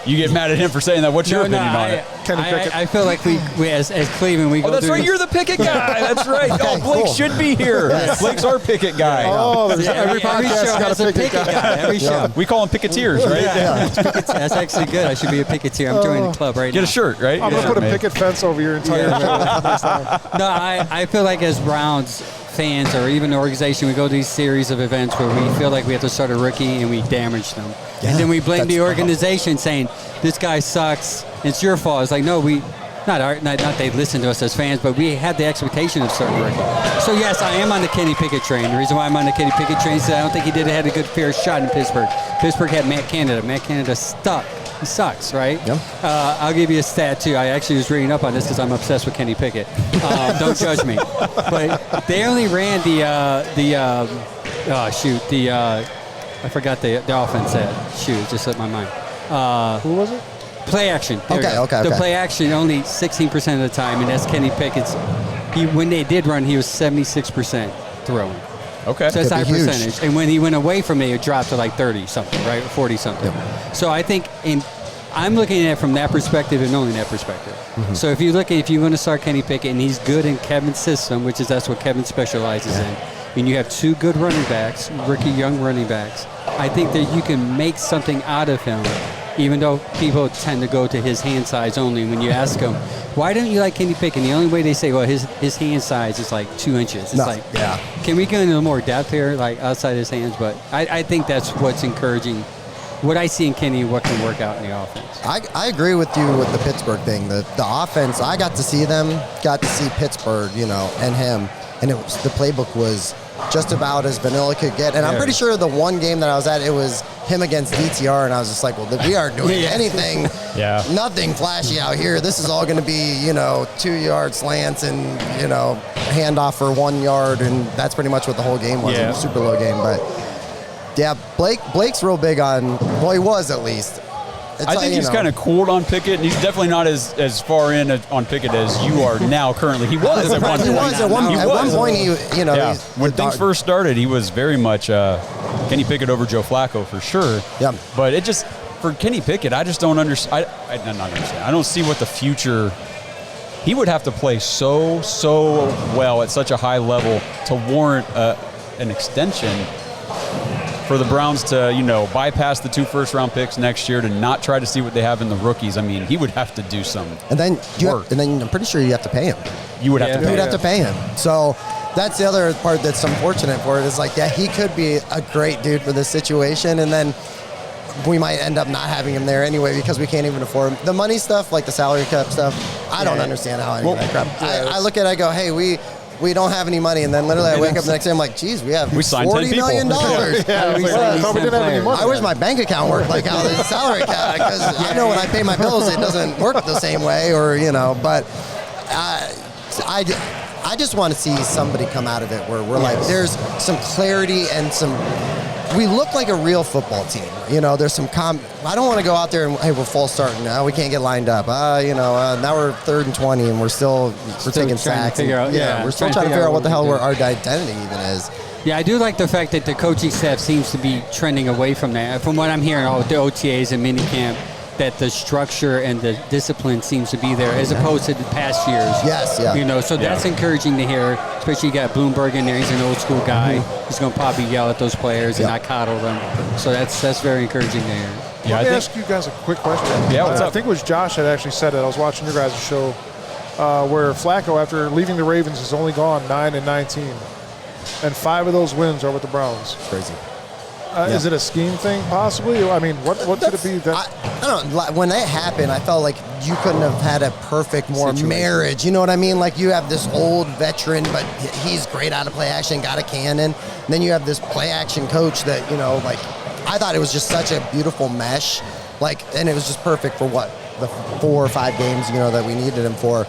You get mad at him for saying that. What's your opinion on it? Kenny Pickett. I feel like we as Cleveland, we go that's through right. You're the Pickett guy. That's right. Okay, Blake cool. should be here. Blake's our Pickett guy. Oh, there's every every podcast show got has a a Pickett Pickett guy. guy. Every show. We call them Picketeers, right? That's actually good. I should be a Picketeer. I'm joining the club right now. Get a shirt, right? I'm going to put a picket fence over your entire next time. No, I feel like as Browns fans or even the organization, we go to these series of events where we feel like we have to start a rookie and we damage them. Yeah, and then we blame that's the organization saying, this guy sucks, it's your fault. It's like, no, not they listen to us as fans, but we had the expectation of starting a rookie. So, yes, I am on the Kenny Pickett train. The reason why I'm on the Kenny Pickett train is that I don't think he had a good fair shot in Pittsburgh. Pittsburgh had Matt Canada. Matt Canada stuck. He sucks, right? Yep. I'll give you a stat, too. I actually was reading up on this because I'm obsessed with Kenny Pickett. Don't judge me. But they only ran I forgot the offense set. Shoot, it just slipped my mind. Who was it? Play action. There Okay, you go. okay, The okay. play action only 16% of the time, and that's Kenny Pickett's. When they did run, he was 76% throwing. Okay. So that's Could high be huge. percentage. And when he went away from it dropped to like 30-something, right? 40-something. Yep. So I think I'm looking at it from that perspective and only that perspective. Mm-hmm. So if you're going to start Kenny Pickett and he's good in Kevin's system, that's what Kevin specializes in, and you have two good running backs, rookie young running backs, I think that you can make something out of him, even though people tend to go to his hand size only. When you ask them, why don't you like Kenny Pickett? And the only way they say, well, his hand size is like 2 inches. It's can we go into more depth here, like outside his hands? But I think that's what's encouraging. What I see in Kenny, what can work out in the offense. I agree with you with the Pittsburgh thing. The offense, I got to see Pittsburgh, and him, and the playbook was just about as vanilla could get. And I'm pretty sure the one game that I was at, it was him against DTR, and I was just like, well, we aren't doing anything, nothing flashy out here. This is all going to be, 2-yard slants and, handoff for 1 yard, and that's pretty much what the whole game was. It was a super low game, but yeah, Blake's real big on, well, he was at least. I think he's kind of cooled on Pickett, and he's definitely not as far in on Pickett as you are now currently. He was at one point. He was at one point. When things first started, he was very much Kenny Pickett over Joe Flacco for sure. Yeah. But it just, for Kenny Pickett, I just don't understand. I don't see what the future. He would have to play so well at such a high level to warrant an extension. For the Browns to, bypass the 2 first-round picks next year, to not try to see what they have in the rookies, I mean, he would have to do some work. And then I'm pretty sure you have to pay him. You would have to pay him. You would have to pay him. So that's the other part that's unfortunate for it, is like, he could be a great dude for this situation, and then we might end up not having him there anyway because we can't even afford him. The money stuff, like the salary cap stuff, I don't understand how any of that crap. I look at it, I go, hey, we don't have any money, and then literally I wake up the next day, I'm like, geez, we have $40 million. I wish my bank account worked like how the salary cap, because I know when I pay my bills, it doesn't work the same way, but I just want to see somebody come out of it where we're like, there's some clarity and we look like a real football team. There's some I don't want to go out there and, hey, we're full starting now. We can't get lined up. Now we're 3rd and 20 and we're taking sacks. We're still trying to figure out what the hell our identity even is. Yeah, I do like the fact that the coaching staff seems to be trending away from that. From what I'm hearing, the OTAs and minicamp, that the structure and the discipline seems to be there as opposed to the past years. Yes, yeah. So that's encouraging to hear, especially you got Bloomberg in there. He's an old school guy. He's going to probably yell at those players and not coddle them. So that's very encouraging to hear. Let me ask you guys a quick question. Yeah, what's up? I think it was Josh that actually said it. I was watching your guys' show where Flacco, after leaving the Ravens, has only gone 9-19. And 5 of those wins are with the Browns. Crazy. Is it a scheme thing, possibly? I mean, what could it be? I don't know. When that happened, I felt like you couldn't have had a perfect marriage. You know what I mean? Like, you have this old veteran, but he's great out of play action, got a cannon. And then you have this play action coach that, I thought it was just such a beautiful mesh. And it was just perfect for the 4 or 5 games, that we needed him for.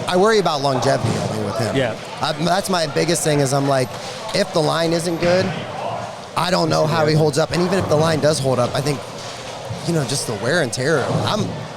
I worry about longevity only with him. Yeah. That's my biggest thing is I'm like, if the line isn't good, I don't know how he holds up. And even if the line does hold up, I think, just the wear and tear.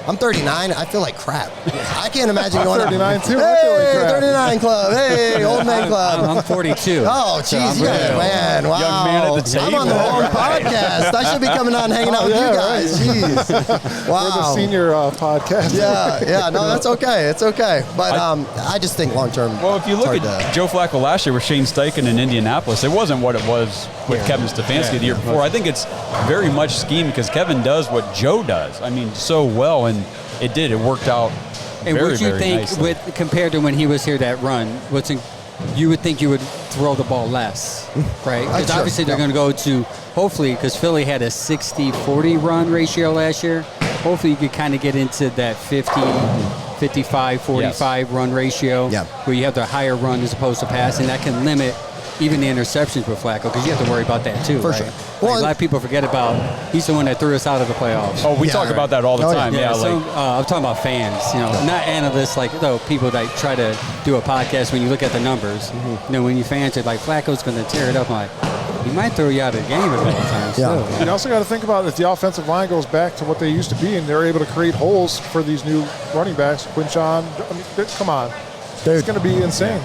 I'm 39. I feel like crap. I can't imagine going 39 too. Hey, 39 club. Hey, old man club. I'm 42. Oh, jeez, man. Wow. Young man at the I'm on the table. wrong podcast. I should be coming on and hanging out with you guys. Jeez. Wow. We're the senior podcast. Yeah. No, that's okay. It's okay. But I just think long term. Well, if you look at Joe Flacco last year with Shane Steichen in Indianapolis, it wasn't what it was with Kevin Stefanski the year before. I think it's very much scheme because Kevin does what Joe does. I mean, so well, and it did. It worked out And very, would you very think, nicely. compared to when he was here that run, you would think you would throw the ball less, right? Because Sure, obviously they're going to go to, hopefully, because Philly had a 60-40 run ratio last year. Hopefully you could kind of get into that 50, 55, 45 run ratio where you have the higher run as opposed to pass, and that can limit even the interceptions with Flacco because you have to worry about that too, For right? sure. Like, Well, a lot of people forget about he's the one that threw us out of the playoffs. Oh, we talk about that all the time. Yeah, Yeah, so like I'm talking about fans, not analysts, like people that try to do a podcast when you look at the numbers. When you fans are like, Flacco's going to tear it up, I'm like, he might throw you out of the game a couple of times. Yeah. You also got to think about if the offensive line goes back to what they used to be and they're able to create holes for these new running backs. Quinchon, come on. It's going to be insane.